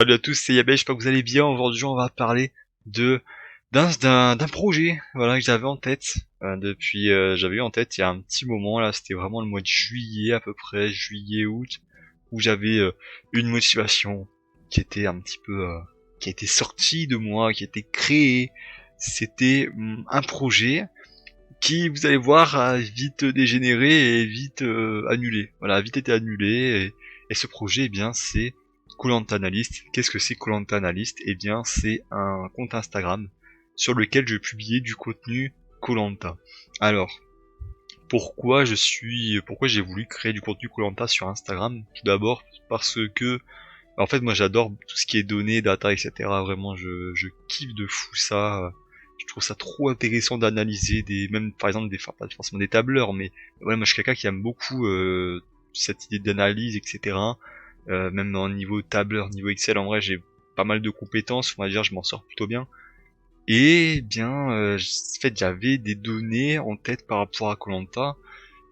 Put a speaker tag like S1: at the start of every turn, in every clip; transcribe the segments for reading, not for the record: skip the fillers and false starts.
S1: Salut à tous, c'est Yabé, j'espère que vous allez bien. Aujourd'hui, on va parler de d'un projet, voilà, que j'avais en tête depuis j'avais eu en tête il y a un petit moment là. C'était vraiment le mois de juillet à peu près, juillet août, où j'avais une motivation qui était un petit peu qui était sortie de moi, qui était créée. C'était un projet qui, vous allez voir, a vite dégénéré et vite annulé. Voilà, vite été annulé. Et ce projet, eh bien, c'est Koh-Lanta Analyst. Qu'est-ce que c'est Koh-Lanta Analyst? Eh bien, c'est un compte Instagram sur lequel je publiais du contenu Koh-Lanta. Alors, pourquoi j'ai voulu créer du contenu Koh-Lanta sur Instagram? Tout d'abord parce que, en fait, moi, j'adore tout ce qui est données, data, etc. Vraiment, je kiffe de fou ça. Je trouve ça trop intéressant d'analyser même par exemple pas forcément des tableurs, mais ouais, moi je suis quelqu'un qui aime beaucoup cette idée d'analyse, etc. Même en niveau tableur, niveau Excel, en vrai j'ai pas mal de compétences, on va dire, je m'en sors plutôt bien. Et bien, en fait, j'avais des données en tête par rapport à koh,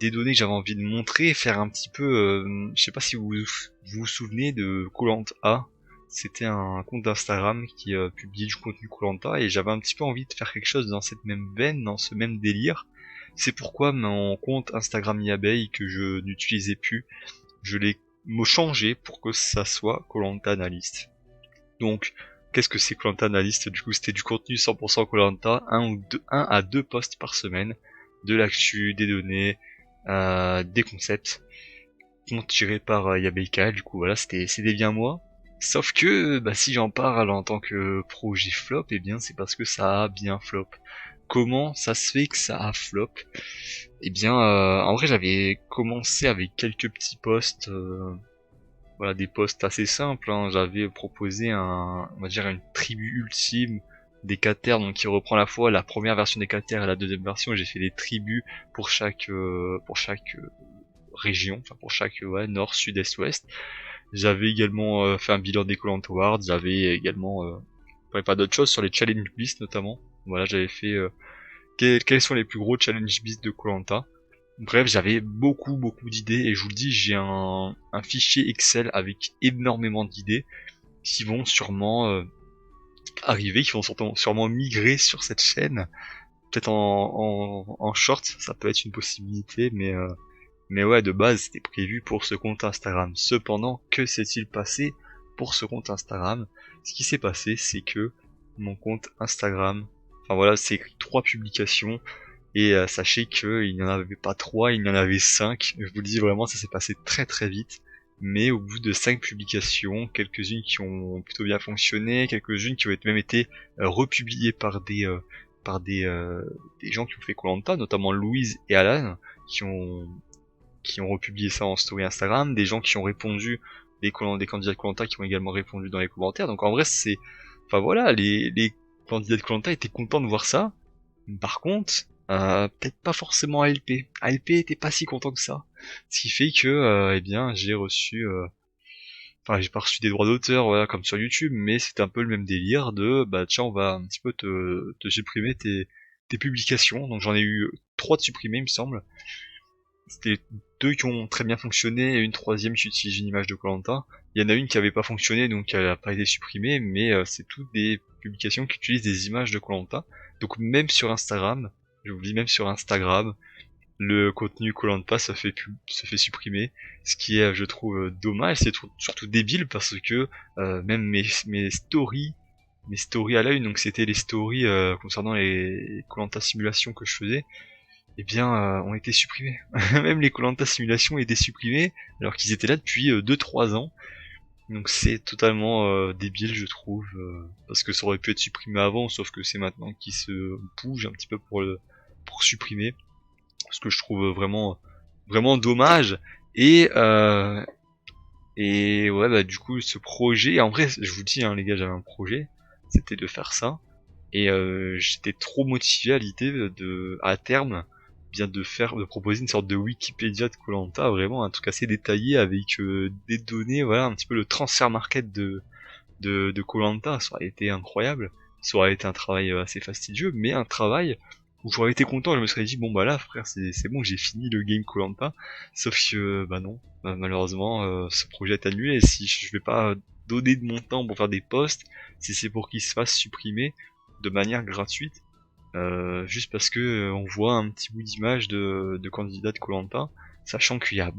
S1: des données que j'avais envie de montrer, faire un petit peu, je sais pas si vous souvenez de koh. C'était un compte d'Instagram qui publiait du contenu koh, et j'avais un petit peu envie de faire quelque chose dans cette même veine, dans ce même délire. C'est pourquoi mon compte Instagram Yabeille, que je n'utilisais plus, je l'ai changé pour que ça soit koh Analyst. Donc, qu'est-ce que c'est koh Analyst? Du coup, c'était du contenu 100% koh, un à deux posts par semaine, de l'actu, des données, des concepts, tirés par Yabeika. Du coup, voilà, c'était bien moi. Sauf que, bah, si j'en parle en tant que projet flop, eh bien, c'est parce que ça a bien flop. Comment ça se fait que ça a flop? Eh bien, en vrai, j'avais commencé avec quelques petits posts, voilà, des posts assez simples, hein. J'avais proposé on va dire une tribu ultime des Cater, donc qui reprend à la fois la première version des Cater et la deuxième version. J'ai fait des tribus pour chaque région, enfin pour chaque ouais, nord, sud, est, ouest. J'avais également fait un bilan des Collant Awards. J'avais également pas d'autres choses sur les challenge beasts notamment. Voilà, j'avais fait quels sont les plus gros challenge beasts de koh. Bref, j'avais beaucoup d'idées, et je vous le dis, j'ai un fichier Excel avec énormément d'idées qui vont sûrement arriver, qui vont sûrement migrer sur cette chaîne. Peut-être en short, ça peut être une possibilité, mais ouais, de base, c'était prévu pour ce compte Instagram. Cependant, que s'est-il passé pour ce compte Instagram? Ce qui s'est passé, c'est que mon compte Instagram, enfin voilà, c'est écrit 3 publications, et sachez qu'il n'y en avait pas 3, il y en avait 5. Je vous le dis vraiment, ça s'est passé très vite. Mais au bout de 5 publications, quelques-unes qui ont plutôt bien fonctionné, quelques-unes qui ont même été republiées par des gens qui ont fait koh, notamment Louise et Alan, qui ont qui ont republié ça en story Instagram, des gens qui ont répondu, des candidats de koh qui ont également répondu dans les commentaires. Donc en vrai, enfin voilà, les candidats de koh étaient contents de voir ça. Par contre, peut-être pas forcément ALP. ALP était pas si content que ça. Ce qui fait que, eh bien, j'ai pas reçu des droits d'auteur, voilà, comme sur YouTube, mais c'était un peu le même délire de, bah tiens, on va un petit peu te supprimer tes publications. Donc j'en ai eu 3 de supprimés, il me semble. C'était 2 qui ont très bien fonctionné, et une troisième qui utilise une image de koh. Il y en a une qui avait pas fonctionné, donc elle a pas été supprimée, mais c'est toutes des publications qui utilisent des images de koh. Donc même sur Instagram, je vous dis, même sur Instagram, le contenu koh se fait supprimer, ce qui est, je trouve, dommage. C'est surtout débile, parce que même mes stories à l'œil, donc c'était les stories concernant les koh simulations que je faisais, eh bien, ont été supprimés. Même les koh simulations étaient supprimés, alors qu'ils étaient là depuis 2-3 ans. Donc c'est totalement débile, je trouve, parce que ça aurait pu être supprimé avant, sauf que c'est maintenant qu'ils se bougent un petit peu pour supprimer, ce que je trouve vraiment dommage. Et ouais, bah du coup, ce projet, en vrai, je vous dis, hein, les gars, j'avais un projet, c'était de faire ça, et j'étais trop motivé à l'idée à terme, bien de proposer une sorte de Wikipédia de koh, vraiment un truc assez détaillé, avec des données, voilà, un petit peu le transfert market de koh. Ça aurait été incroyable. Ça aurait été un travail assez fastidieux, mais un travail où j'aurais été content. Je me serais dit, bon bah là frère, c'est bon, j'ai fini le game koh. Sauf que bah non, bah, malheureusement ce projet est annulé. Et si je vais pas donner de mon temps pour faire des posts, si c'est pour qu'ils se fassent supprimer de manière gratuite, juste parce que on voit un petit bout d'image de candidats de koh, sachant qu'il y a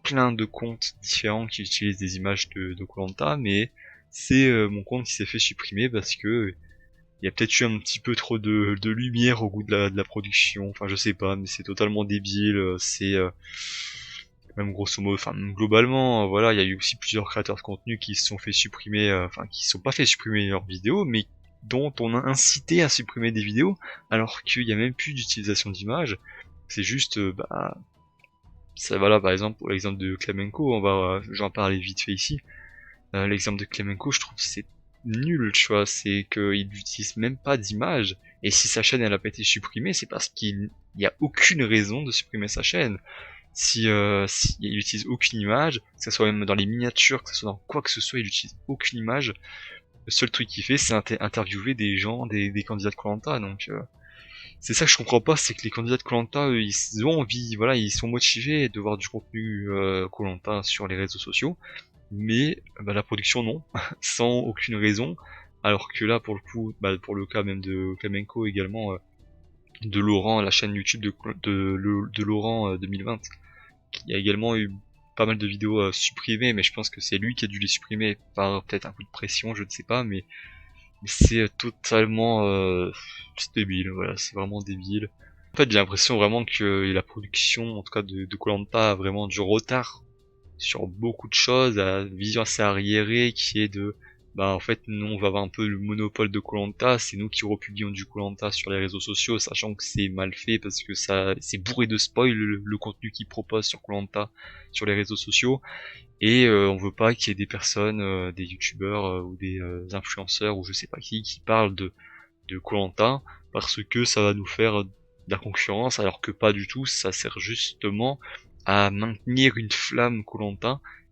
S1: plein de comptes différents qui utilisent des images de koh, mais c'est mon compte qui s'est fait supprimer parce que il y a peut-être eu un petit peu trop de lumière au goût de la production, enfin je sais pas, mais c'est totalement débile, c'est même grosso modo, enfin globalement, voilà, il y a eu aussi plusieurs créateurs de contenu qui se sont fait supprimer, enfin qui se sont pas fait supprimer leurs vidéos, mais dont on a incité à supprimer des vidéos, alors qu'il y a même plus d'utilisation d'images, c'est juste, bah, ça voilà, par exemple, pour l'exemple de Klemenko, j'en parler vite fait ici, l'exemple de Klemenko, je trouve que c'est nul, tu vois, c'est qu'il n'utilise même pas d'image, et si sa chaîne elle a pas été supprimée, c'est parce qu'il y a aucune raison de supprimer sa chaîne. Si il utilise aucune image, que ce soit même dans les miniatures, que ce soit dans quoi que ce soit, il utilise aucune image. Le seul truc qu'il fait, c'est interviewer des gens, des candidats de koh, donc c'est ça que je comprends pas, c'est que les candidats de koh, ils ont envie, voilà, ils sont motivés de voir du contenu koh sur les réseaux sociaux, mais bah, la production non, sans aucune raison, alors que là pour le coup, bah, pour le cas même de Flamenco également, de Laurent, la chaîne YouTube de Laurent 2020, qui a également eu pas mal de vidéos supprimées, mais je pense que c'est lui qui a dû les supprimer par peut-être un coup de pression, je ne sais pas, mais c'est totalement c'est débile, voilà, c'est vraiment débile. En fait, j'ai l'impression vraiment que la production, en tout cas de koh a vraiment du retard sur beaucoup de choses, à une vision assez arriérée qui est de bah en fait nous on va avoir un peu le monopole de koh, c'est nous qui republions du koh sur les réseaux sociaux, sachant que c'est mal fait parce que ça c'est bourré de spoil le contenu qu'ils proposent sur koh sur les réseaux sociaux, et on veut pas qu'il y ait des personnes, des youtubeurs ou des influenceurs ou je sais pas qui parlent de koh parce que ça va nous faire de la concurrence, alors que pas du tout, ça sert justement à maintenir une flamme koh,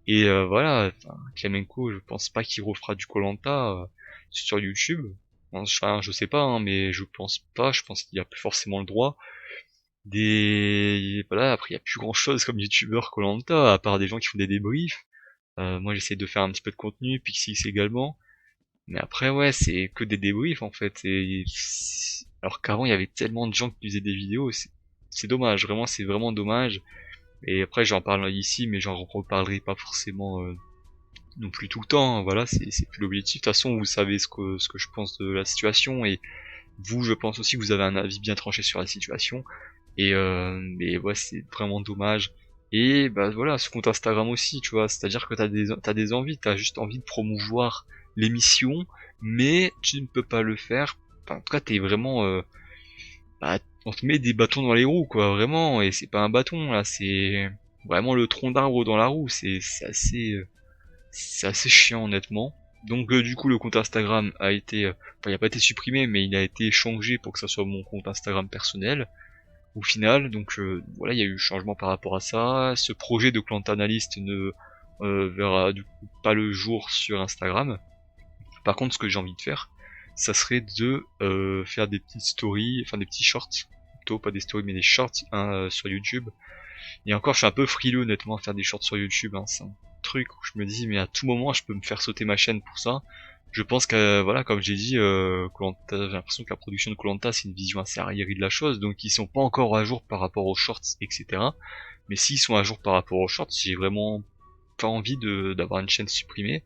S1: et voilà, enfin, Klemenko, je pense pas qu'il refera du koh sur YouTube. Enfin, je sais pas, hein, mais je pense pas, je pense qu'il a plus forcément le droit. Voilà, après il y a plus grand chose comme youtubeur koh, à part des gens qui font des débriefs. Moi j'essaie de faire un petit peu de contenu, Pixis également. Mais après, ouais, c'est que des débriefs en fait. Alors qu'avant, il y avait tellement de gens qui faisaient des vidéos, c'est dommage, vraiment, c'est vraiment dommage. Et après, j'en parle ici, mais j'en reparlerai pas forcément non plus tout le temps, hein. Voilà, c'est plus l'objectif. De toute façon, vous savez ce que je pense de la situation, et vous, je pense aussi que vous avez un avis bien tranché sur la situation. Mais ouais, c'est vraiment dommage. Et bah voilà, ce compte Instagram aussi, tu vois, c'est-à-dire que t'as des envies, t'as juste envie de promouvoir l'émission, mais tu ne peux pas le faire. Enfin, en tout cas, t'es vraiment, bah, on te met des bâtons dans les roues, quoi, vraiment. Et c'est pas un bâton là, c'est vraiment le tronc d'arbre dans la roue. C'est assez chiant honnêtement. Donc du coup, le compte Instagram a été, enfin, il a pas été supprimé, mais il a été changé pour que ça soit mon compte Instagram personnel au final. Donc voilà, il y a eu changement par rapport à ça. Ce projet de Plant Analyst ne verra du coup pas le jour sur Instagram. Par contre, ce que j'ai envie de faire, ça serait de faire des petites stories, enfin des petits shorts, plutôt pas des stories mais des shorts, hein, sur YouTube. Et encore, je suis un peu frileux honnêtement à faire des shorts sur YouTube, hein. C'est un truc où je me dis mais à tout moment je peux me faire sauter ma chaîne pour ça. Je pense que voilà, comme j'ai dit, j'ai l'impression que la production de koh c'est une vision assez arriérée de la chose, donc ils sont pas encore à jour par rapport aux shorts, etc. Mais s'ils sont à jour par rapport aux shorts, j'ai vraiment pas envie d'avoir une chaîne supprimée.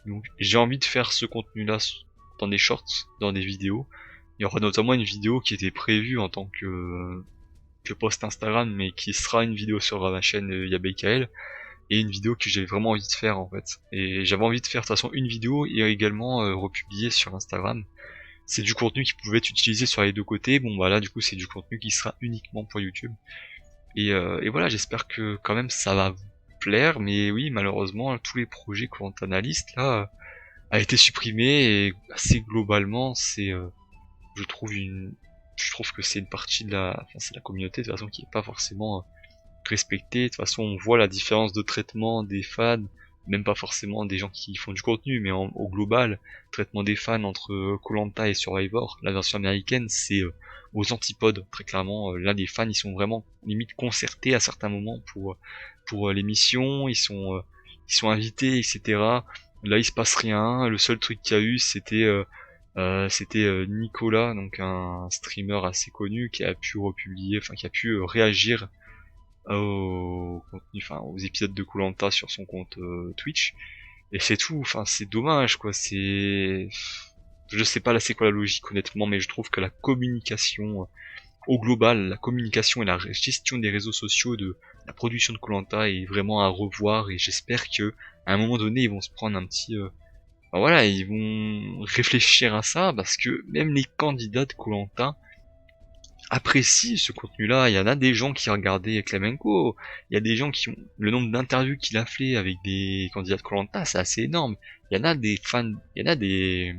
S1: Donc j'ai envie de faire ce contenu-là dans des shorts, dans des vidéos. Il y aura notamment une vidéo qui était prévue en tant que post Instagram, mais qui sera une vidéo sur ma chaîne YaBKL, et une vidéo que j'avais vraiment envie de faire en fait. Et j'avais envie de faire de toute façon une vidéo et également republier sur Instagram. C'est du contenu qui pouvait être utilisé sur les deux côtés. Bon bah là du coup c'est du contenu qui sera uniquement pour YouTube. Et voilà, j'espère que quand même ça va vous plaire. Mais oui, malheureusement tous les projets Koh Analyst là a été supprimé, et assez globalement c'est je trouve je trouve que c'est une partie de enfin c'est la communauté de toute façon qui est pas forcément respectée. De toute façon, on voit la différence de traitement des fans, même pas forcément des gens qui font du contenu, mais au global, traitement des fans entre koh et Survivor, la version américaine, c'est aux antipodes, très clairement. Là, les fans, ils sont vraiment limite concertés à certains moments pour l'émission, ils sont invités, etc. Là il se passe rien, le seul truc qu'il y a eu c'était Nicolas, donc un streamer assez connu qui a pu republier, enfin qui a pu réagir au contenu, enfin aux épisodes de koh sur son compte Twitch. Et c'est tout, enfin c'est dommage quoi, je sais pas là c'est quoi la logique honnêtement, mais je trouve que la communication au global, la communication et la gestion des réseaux sociaux de la production de koh est vraiment à revoir, et j'espère que à un moment donné ils vont se prendre un petit enfin, voilà, ils vont réfléchir à ça, parce que même les candidats de koh apprécient ce contenu-là. Il y en a des gens qui regardaient Klemenko, il y a des gens qui ont le nombre d'interviews qu'il a fait avec des candidats de koh c'est assez énorme. Il y en a des fans, il y en a des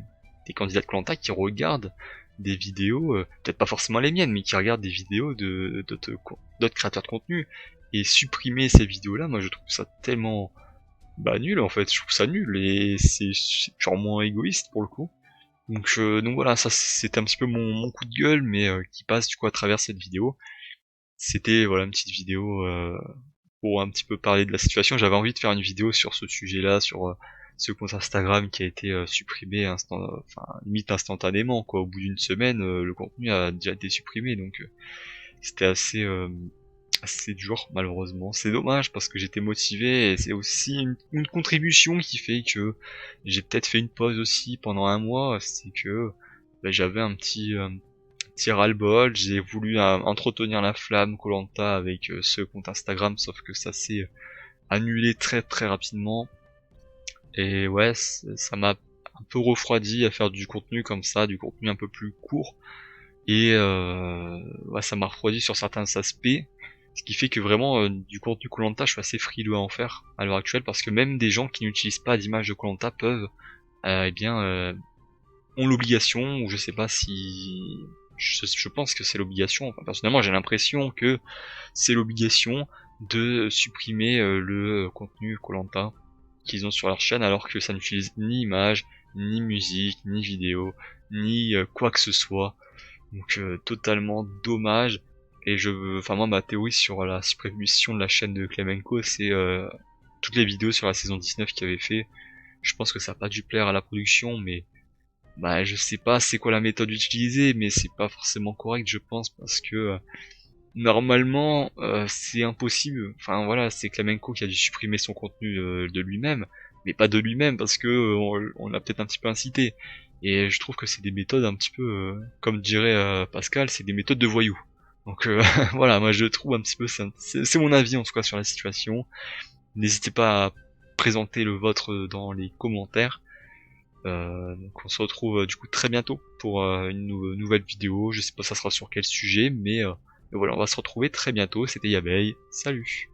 S1: candidats de koh qui regardent des vidéos, peut-être pas forcément les miennes, mais qui regardent des vidéos de d'autres créateurs de contenu. Et supprimer ces vidéos-là, moi je trouve ça tellement nul en fait. Je trouve ça nul, et c'est purement égoïste pour le coup. Donc voilà, ça c'était un petit peu mon coup de gueule, mais qui passe du coup à travers cette vidéo. C'était voilà une petite vidéo pour un petit peu parler de la situation. J'avais envie de faire une vidéo sur ce sujet-là, sur ce compte Instagram qui a été supprimé enfin limite instantanément quoi. Au bout d'une semaine, le contenu a déjà été supprimé, donc c'était assez dur malheureusement. C'est dommage parce que j'étais motivé, et c'est aussi une contribution qui fait que j'ai peut-être fait une pause aussi pendant un mois. C'est que j'avais un petit ras-le-bol, j'ai voulu entretenir la flamme koh avec ce compte Instagram, sauf que ça s'est annulé très très rapidement. Et ouais, ça m'a un peu refroidi à faire du contenu comme ça, du contenu un peu plus court. Et ouais, ça m'a refroidi sur certains aspects, ce qui fait que vraiment du contenu koh je suis assez frileux à en faire à l'heure actuelle, parce que même des gens qui n'utilisent pas d'image de koh peuvent eh bien ont l'obligation, ou je sais pas si je pense que c'est l'obligation, enfin personnellement j'ai l'impression que c'est l'obligation de supprimer le contenu koh qu'ils ont sur leur chaîne, alors que ça n'utilise ni image, ni musique, ni vidéo, ni quoi que ce soit. Donc totalement dommage. Et enfin moi ma théorie sur la suppression de la chaîne de Klemenko, c'est toutes les vidéos sur la saison 19 qu'il avait fait. Je pense que ça a pas dû plaire à la production, mais je sais pas c'est quoi la méthode utilisée, mais c'est pas forcément correct je pense, parce que normalement c'est impossible. Enfin voilà, c'est Klemenko qui a dû supprimer son contenu de lui-même, mais pas de lui-même parce que on l'a peut-être un petit peu incité. Et je trouve que c'est des méthodes un petit peu, comme dirait Pascal, c'est des méthodes de voyous. Donc voilà, moi je trouve un petit peu, c'est mon avis en tout cas sur la situation. N'hésitez pas à présenter le vôtre dans les commentaires. Donc on se retrouve du coup très bientôt pour une nouvelle vidéo. Je sais pas ça sera sur quel sujet, mais voilà, on va se retrouver très bientôt. C'était Yabeille, salut.